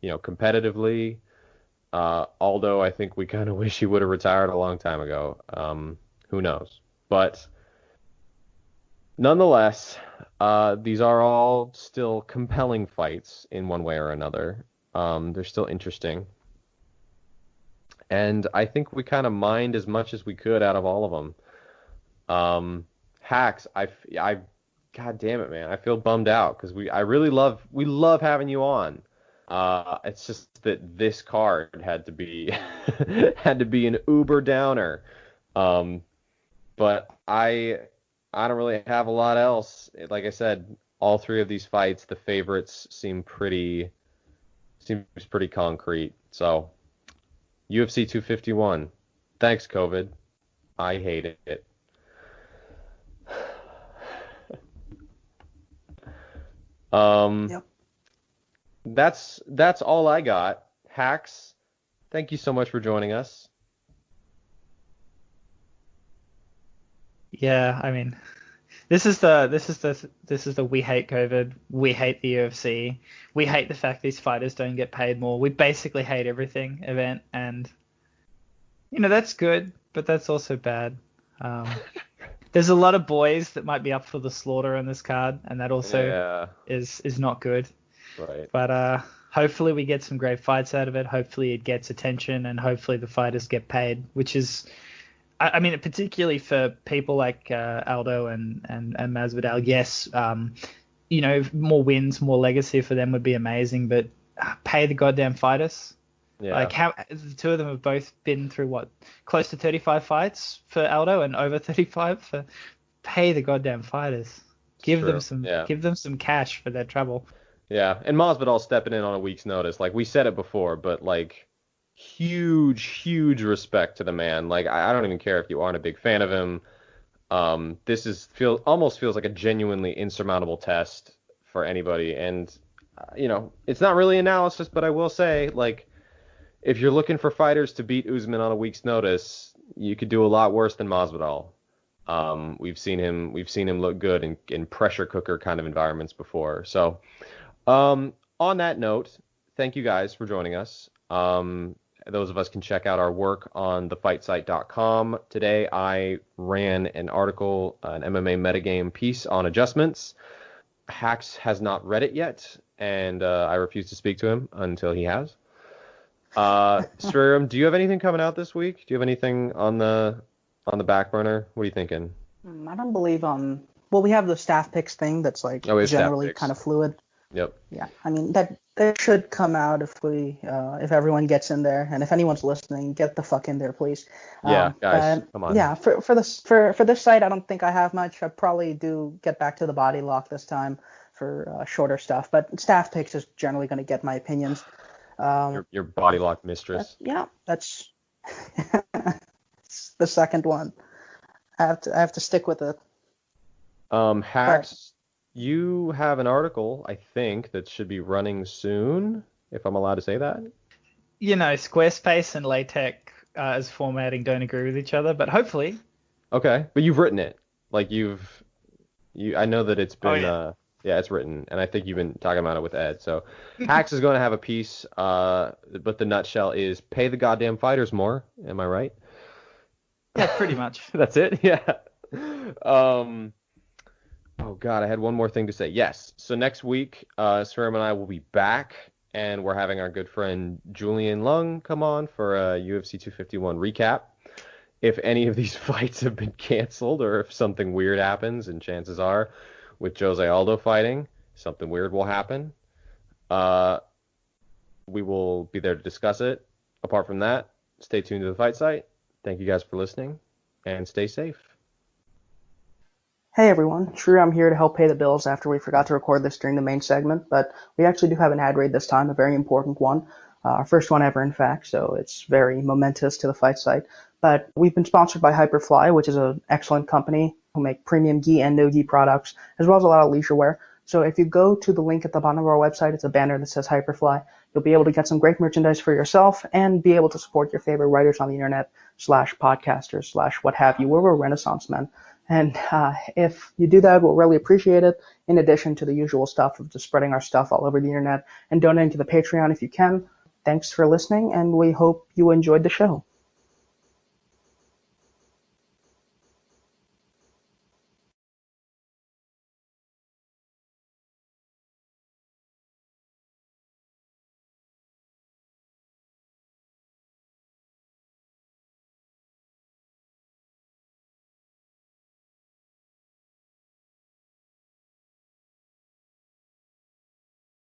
competitively. Although I think we kind of wish he would have retired a long time ago. Who knows? But nonetheless, these are all still compelling fights in one way or another. They're still interesting. And I think we kind of mined as much as we could out of all of them. Hacks, God damn it, man, I feel bummed out because we love having you on. It's just that this card had to be had to be an uber downer. But I don't really have a lot else. Like I said, all three of these fights, the favorites seems pretty concrete. So UFC 251. Thanks, COVID. I hate it. Um, Yep. that's all I got. Hacks, thank you so much for joining us. Yeah, I mean, this is the we hate COVID, we hate the UFC, we hate the fact these fighters don't get paid more. We basically hate everything event, and that's good, but that's also bad. Um, there's a lot of boys that might be up for the slaughter on this card, and that also Yeah, is not good. right. But hopefully we get some great fights out of it. Hopefully it gets attention, and hopefully the fighters get paid, which is, I mean, particularly for people like Aldo and Masvidal. Yes, more wins, more legacy for them would be amazing, but pay the goddamn fighters. Like Yeah, how the two of them have both been through what, close to 35 fights for Aldo and over 35 for. Pay the goddamn fighters. it's Give them true. some Yeah. give them some cash for their trouble. Yeah, and Masvidal stepping in on a week's notice. Like we said it before, but like huge, huge respect to the man. Like I don't even care if you aren't a big fan of him. This almost feels like a genuinely insurmountable test for anybody. And it's not really analysis, but I will say, like, if you're looking for fighters to beat Usman on a week's notice, you could do a lot worse than Masvidal. We've seen him look good in pressure cooker kind of environments before. So. On that note, thank you guys for joining us. Those of us can check out our work on thefightsite.com. Today I ran an article, an MMA metagame piece on adjustments. Hax has not read it yet, and I refuse to speak to him until he has. Sriram, do you have anything coming out this week? Do you have anything on the back burner? What are you thinking? I don't believe on. Well, we have the staff picks thing that's like Oh, we have staff generally picks. kind of fluid. Yep. Yeah, I mean that should come out if everyone gets in there, and if anyone's listening, get the fuck in there, please. Yeah, guys, But come on. yeah, for this site, I don't think I have much. I probably do get back to the body lock this time for shorter stuff, but staff picks is generally going to get my opinions. Your body lock mistress. That's it's the second one. I have to stick with it. Hacks, you have an article, I think, that should be running soon, if I'm allowed to say that. Squarespace and LaTeX as formatting don't agree with each other, but hopefully. Okay, but you've written it. Like I know that it's Oh been yeah. Yeah, it's written, and I think you've been talking about it with Ed. So Hax is going to have a piece, but the nutshell is pay the goddamn fighters more. Am I right? Yeah, pretty much. That's it? Yeah. Um, oh God, I had one more thing to say. Yes. So next week, Sriram and I will be back, and we're having our good friend Julian Lung come on for a UFC 251 recap. If any of these fights have been canceled or if something weird happens, and chances are with Jose Aldo fighting, something weird will happen. Uh, we will be there to discuss it. Apart from that, stay tuned to the fight site. Thank you guys for listening, and stay safe. Hey everyone, Sriram here to help pay the bills after we forgot to record this during the main segment, but we actually do have an ad read this time, a very important one. Our first one ever, in fact, so it's very momentous to the fight site. But we've been sponsored by Hyperfly, which is an excellent company who make premium gi and no-gi products, as well as a lot of leisure wear. So if you go to the link at the bottom of our website, it's a banner that says Hyperfly. You'll be able to get some great merchandise for yourself and be able to support your favorite writers on the internet / podcasters / what have you. We're a renaissance men. And if you do that, we'll really appreciate it, in addition to the usual stuff of just spreading our stuff all over the internet and donating to the Patreon if you can. Thanks for listening, and we hope you enjoyed the show.